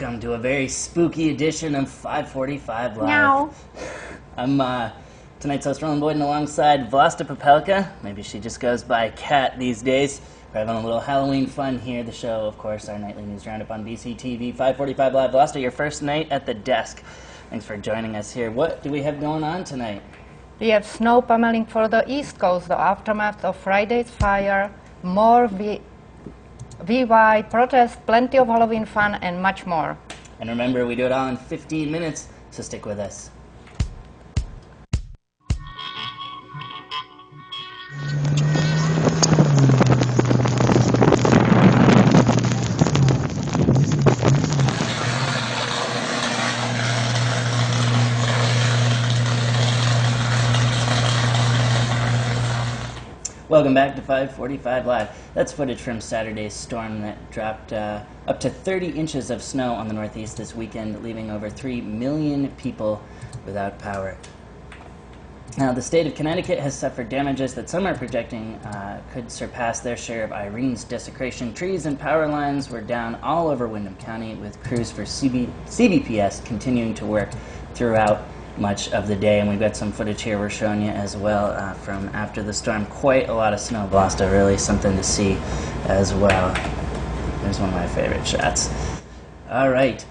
welcome to a very spooky edition of 545 Live. Meow. I'm tonight's host, Roland Boyden, alongside Vlasta Popelka. Maybe she just goes by Cat these days. We're having a little Halloween fun here. The show, of course, our nightly news roundup on BCTV 545 Live. Vlasta, your first night at the desk. Thanks for joining us here. What do we have going on tonight? We have snow pummeling for the East Coast, the aftermath of Friday's fire, more VY protests, plenty of Halloween fun, and much more. And remember, we do it all in 15 minutes, so stick with us. Welcome back to 545 Live. That's footage from Saturday's storm that dropped up to 30 inches of snow on the Northeast this weekend, leaving over 3 million people without power. Now, the state of Connecticut has suffered damages that some are projecting could surpass their share of Irene's desecration. Trees and power lines were down all over Windham County, with crews for CBPS continuing to work throughout much of the day, and we've got some footage here we're showing you as well from after the storm. Quite a lot of snow, Vlasta, really something to see as well. There's one of my favorite shots. All right,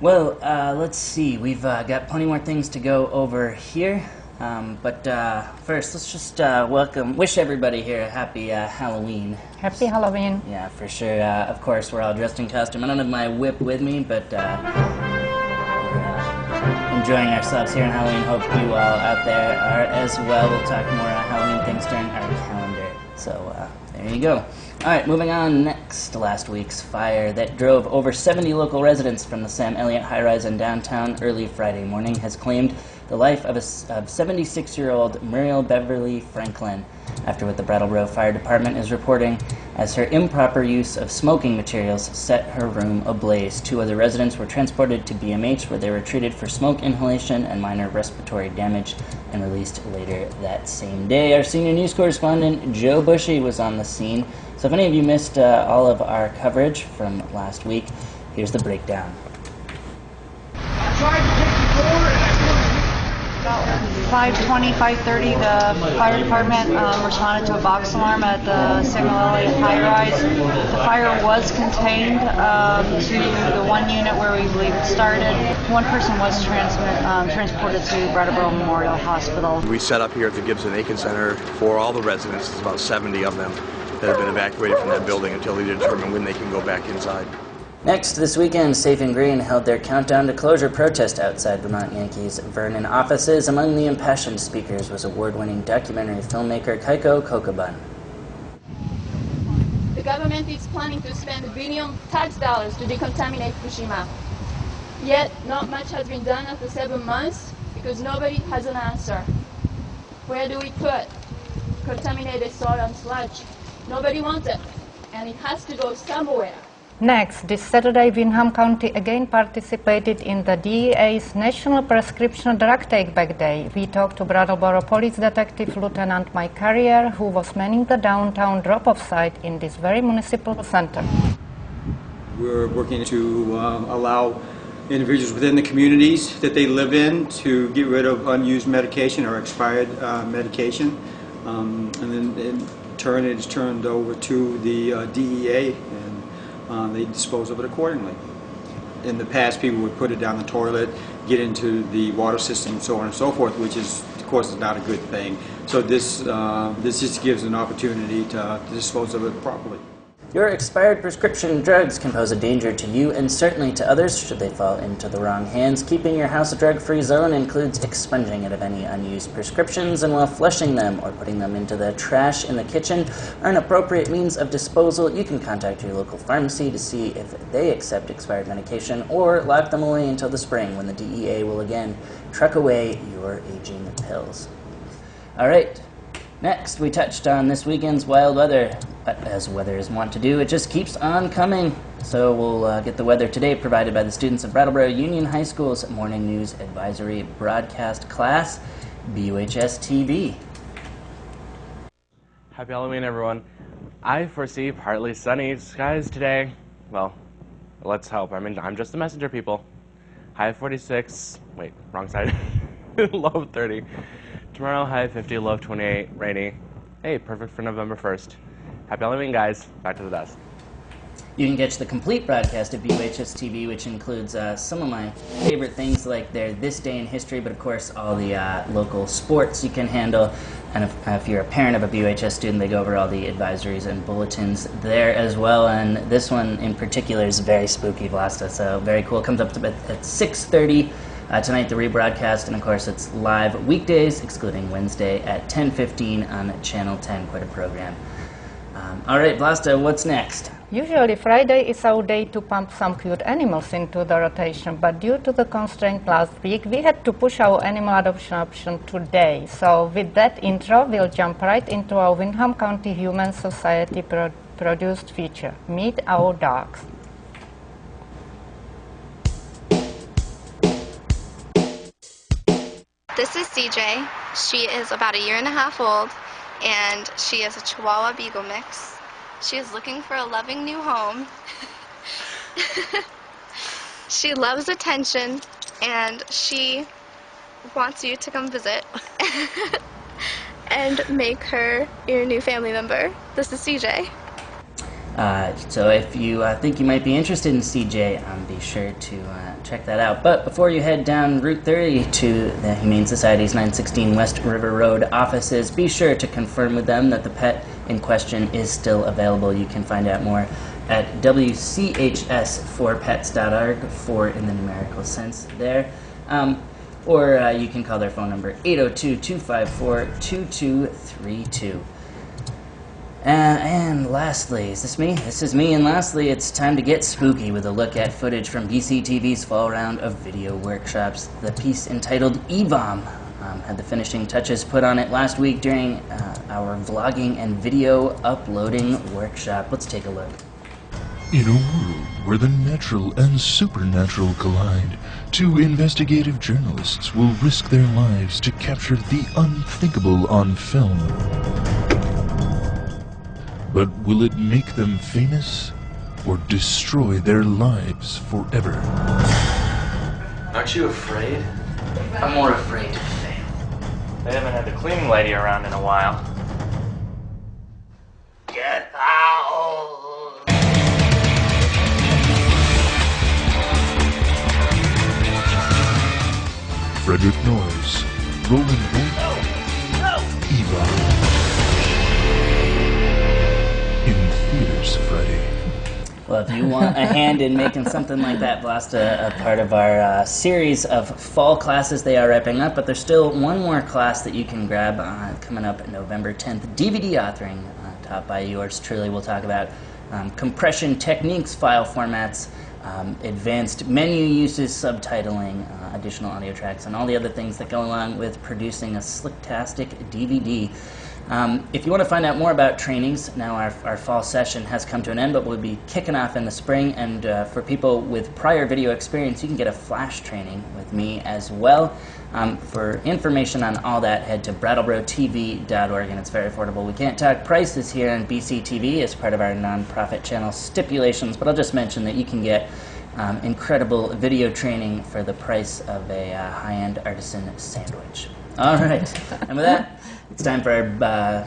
well, let's see, we've got plenty more things to go over here, but first let's just wish everybody here a happy Halloween. Happy Halloween. Yeah, for sure. Of course, we're all dressed in costume. I don't have my whip with me, but enjoying ourselves here on Halloween. Hope you all out there are as well. We'll talk more Halloween things during our calendar. So there you go. All right, moving on. Next, last week's fire that drove over 70 local residents from the Sam Elliott high-rise in downtown early Friday morning has claimed the life of 76-year-old Muriel Beverly Franklin, after what the Brattleboro Fire Department is reporting as her improper use of smoking materials set her room ablaze. 2 other residents were transported to BMH, where they were treated for smoke inhalation and minor respiratory damage and released later that same day. Our senior news correspondent, Joe Bushy, was on the scene. So if any of you missed all of our coverage from last week, here's the breakdown. About 5:20, 5:30, the fire department responded to a box alarm at the Samuel Elliott high-rise. The fire was contained to the one unit where we believe it started. One person was transported to Brattleboro Memorial Hospital. We set up here at the Gibson-Aiken Center for all the residents. There's about 70 of them that have been evacuated from that building until they determine when they can go back inside. Next, this weekend, Safe and Green held their Countdown to Closure protest outside Vermont Yankees' Vernon offices. Among the impassioned speakers was award-winning documentary filmmaker Kaiko Kokobun. The government is planning to spend $1 billion tax dollars to decontaminate Fukushima. Yet, not much has been done after 7 months because nobody has an answer. Where do we put contaminated soil and sludge? Nobody wants it, and it has to go somewhere. Next, this Saturday, Windham County again participated in the DEA's National Prescription Drug Take-Back Day. We talked to Brattleboro Police Detective Lieutenant Mike Carrier, who was manning the downtown drop-off site in this very municipal center. We're working to allow individuals within the communities that they live in to get rid of unused medication or expired medication, and then in turn it is turned over to the DEA, and they dispose of it accordingly. In the past, people would put it down the toilet, get into the water system, so on and so forth, which is, of course, is not a good thing. So this just gives an opportunity to dispose of it properly. Your expired prescription drugs can pose a danger to you and certainly to others should they fall into the wrong hands. Keeping your house a drug-free zone includes expunging it of any unused prescriptions, and while flushing them or putting them into the trash in the kitchen are an appropriate means of disposal, you can contact your local pharmacy to see if they accept expired medication or lock them away until the spring, when the DEA will again truck away your aging pills. All right. Next, we touched on this weekend's wild weather, but as weather is wont to do, it just keeps on coming. So we'll get the weather today provided by the students of Brattleboro Union High School's Morning News Advisory Broadcast Class, BUHS-TV. Happy Halloween, everyone. I foresee partly sunny skies today. Well, Let's hope. I mean, I'm just the messenger, people. High of 46. Wait, wrong side. Low of 30. Tomorrow, high of 50, low of 28, rainy. Hey, perfect for November 1st. Happy Halloween, guys. Back to the desk. You can catch the complete broadcast of BUHS TV, which includes some of my favorite things like their This Day in History, but of course all the local sports you can handle. And if you're a parent of a BUHS student, they go over all the advisories and bulletins there as well. And this one in particular is very spooky, Vlasta, so very cool. It comes up at 6:30 tonight, the rebroadcast, and of course it's live weekdays, excluding Wednesday, at 10:15 on Channel 10. Quite a program. All right, Vlasta, what's next? Usually Friday is our day to pump some cute animals into the rotation, but due to the constraint last week, we had to push our animal adoption option today. So with that intro, we'll jump right into our Windham County Humane Society produced feature, Meet Our Dogs. This is CJ. She is about 1.5 years old, and she is a Chihuahua Beagle mix. She is looking for a loving new home. She loves attention, and she wants you to come visit and make her your new family member. This is CJ. So if you think you might be interested in CJ, be sure to check that out. But before you head down Route 30 to the Humane Society's 916 West River Road offices, be sure to confirm with them that the pet in question is still available. You can find out more at wchs4pets.org, 4 in the numerical sense there. Or you can call their phone number 802-254-2232. And lastly, is this me? This is me, and lastly, it's time to get spooky with a look at footage from BCTV's fall round of video workshops. The piece entitled E-Bomb had the finishing touches put on it last week during our vlogging and video uploading workshop. Let's take a look. In a world where the natural and supernatural collide, two investigative journalists will risk their lives to capture the unthinkable on film. But will it make them famous or destroy their lives forever? Aren't you afraid? I'm more afraid to fail. They haven't had the cleaning lady around in a while. Get out! Frederick Noyes, Roland Bolt, Eva. In theaters Friday. Well, if you want a hand in making something like that, Vlasta, a part of our series of fall classes, they are wrapping up, but there's still one more class that you can grab coming up November 10th, DVD authoring, taught by yours truly. We'll talk about compression techniques, file formats, advanced menu uses, subtitling, additional audio tracks, and all the other things that go along with producing a slicktastic DVD. If you want to find out more about trainings, now our fall session has come to an end, but we'll be kicking off in the spring, and for people with prior video experience, you can get a flash training with me as well. For information on all that, head to brattleboro.tv.org, and it's very affordable. We can't talk prices here on BCTV as part of our nonprofit channel stipulations, but I'll just mention that you can get incredible video training for the price of a high-end artisan sandwich. All right, and with that, it's time for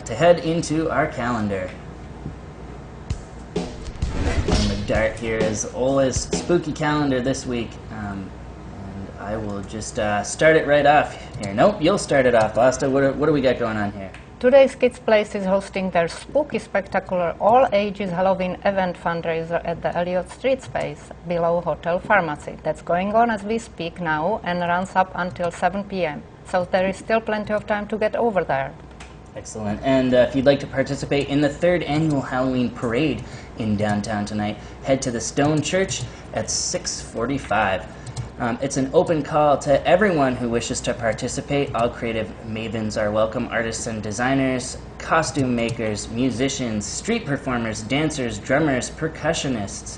to head into our calendar. And the dart here is Ola's spooky calendar this week, and I will just start it right off here. Nope, you'll start it off, Vlasta. What do we got going on here? Today's Kids Place is hosting their spooky, spectacular, all-ages Halloween event fundraiser at the Elliott Street space below Hotel Pharmacy. That's going on as we speak now and runs up until 7 p.m. So there is still plenty of time to get over there. Excellent. And if you'd like to participate in the 3rd annual Halloween parade in downtown tonight, head to the Stone Church at 6:45. It's an open call to everyone who wishes to participate. All creative mavens are welcome. Artists and designers, costume makers, musicians, street performers, dancers, drummers, percussionists,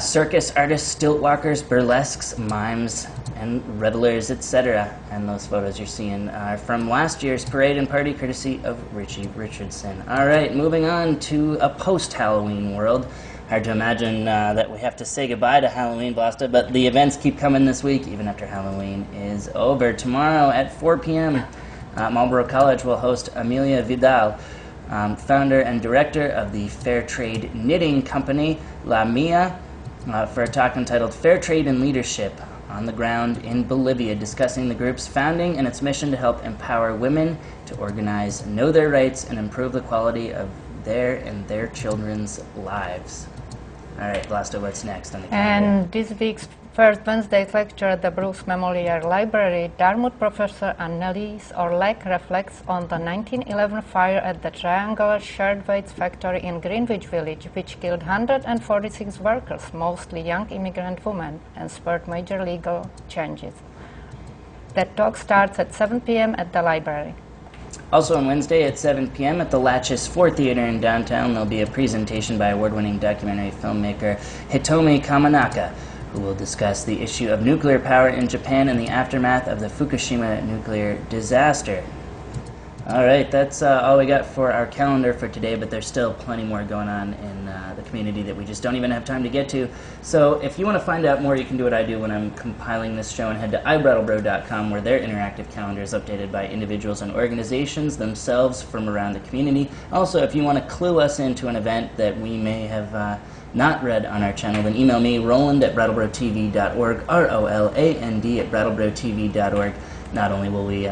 circus artists, stilt walkers, burlesques, mimes, and revelers, etc. And those photos you're seeing are from last year's parade and party, courtesy of Richie Richardson. All right, moving on to a post-Halloween world. Hard to imagine that we have to say goodbye to Halloween, Blasta, but the events keep coming this week, even after Halloween is over. Tomorrow at 4 p.m., Marlborough College will host Amelia Vidal, founder and director of the Fair Trade Knitting Company, La Mia, for a talk entitled Fair Trade and Leadership on the Ground in Bolivia, discussing the group's founding and its mission to help empower women to organize, know their rights, and improve the quality of their and their children's lives. All right, Blasta, what's next on the calendar? And this week's first Wednesday's lecture at the Bruce Memorial Library, Dartmouth professor Annelies Orlek reflects on the 1911 fire at the Triangular Shirtwaists factory in Greenwich Village, which killed 146 workers, mostly young immigrant women, and spurred major legal changes. That talk starts at 7 p.m. at the library. Also on Wednesday at 7 p.m. at the Latches 4 Theater in downtown, there'll be a presentation by award-winning documentary filmmaker Hitomi Kamanaka, who will discuss the issue of nuclear power in Japan in the aftermath of the Fukushima nuclear disaster. All right, that's all we got for our calendar for today, but there's still plenty more going on in the community that we just don't even have time to get to. So if you want to find out more, you can do what I do when I'm compiling this show and head to ibrattlebro.com, where their interactive calendar is updated by individuals and organizations themselves from around the community. Also, if you want to clue us into an event that we may have not read on our channel, then email me, roland@brattlebrotv.org, ROLAND@brattlebrotv.org. Not only will we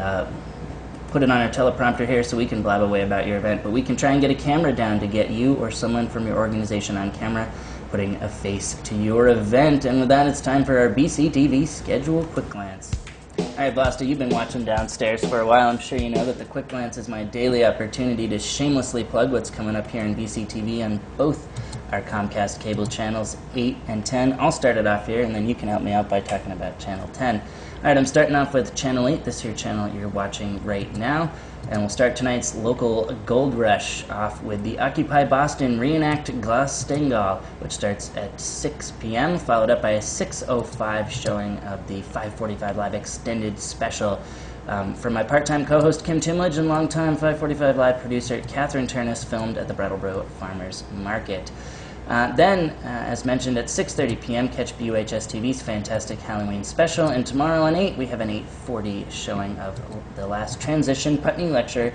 put it on our teleprompter here so we can blab away about your event, but we can try and get a camera down to get you or someone from your organization on camera, putting a face to your event. And with that, it's time for our BCTV Schedule Quick Glance. All right, Blasta, you've been watching downstairs for a while. I'm sure you know that the Quick Glance is my daily opportunity to shamelessly plug what's coming up here in BCTV on both our Comcast cable channels 8 and 10. I'll start it off here, and then you can help me out by talking about channel 10. All right, I'm starting off with channel 8, this here channel you're watching right now, and we'll start tonight's local Gold Rush off with the Occupy Boston Reenact Glastengal, which starts at 6 p.m., followed up by a 6:05 showing of the 545 Live Extended Special. From my part-time co-host Kim Timlage and longtime 545 Live producer Catherine Turnus, filmed at the Brattleboro Farmers Market. Then, as mentioned, at 6:30 p.m., catch BUHS TV's fantastic Halloween special, and tomorrow on 8, we have an 8:40 showing of the last Transition Putney Lecture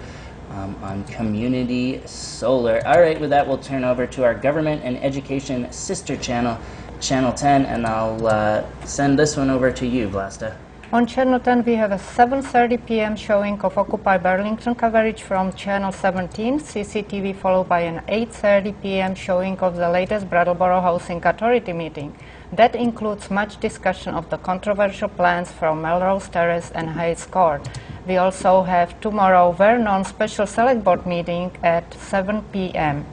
on community solar. All right, with that, we'll turn over to our government and education sister channel, Channel 10, and I'll send this one over to you, Blasta. On Channel 10, we have a 7:30 p.m. showing of Occupy Burlington coverage from Channel 17, CCTV, followed by an 8:30 p.m. showing of the latest Brattleboro Housing Authority meeting. That includes much discussion of the controversial plans from Melrose Terrace and Hayes Court. We also have tomorrow Vernon Special Select Board meeting at 7 p.m.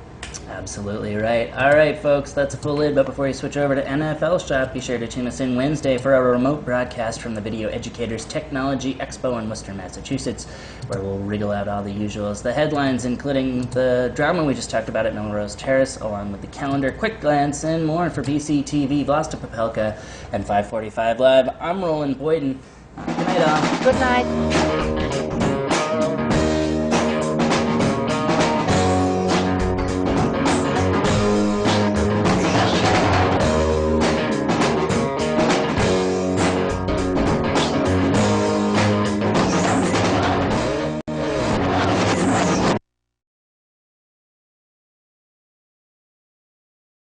Absolutely right. All right, folks, that's a full lid, but before you switch over to NFL Shop, be sure to tune us in Wednesday for our remote broadcast from the Video Educators Technology Expo in Worcester, Massachusetts, where we'll wriggle out all the usuals, the headlines, including the drama we just talked about at Melrose Terrace, along with the calendar, quick glance, and more for BCTV, Vlasta Popelka, and 545 Live. I'm Roland Boyden. Good night, all. Good night.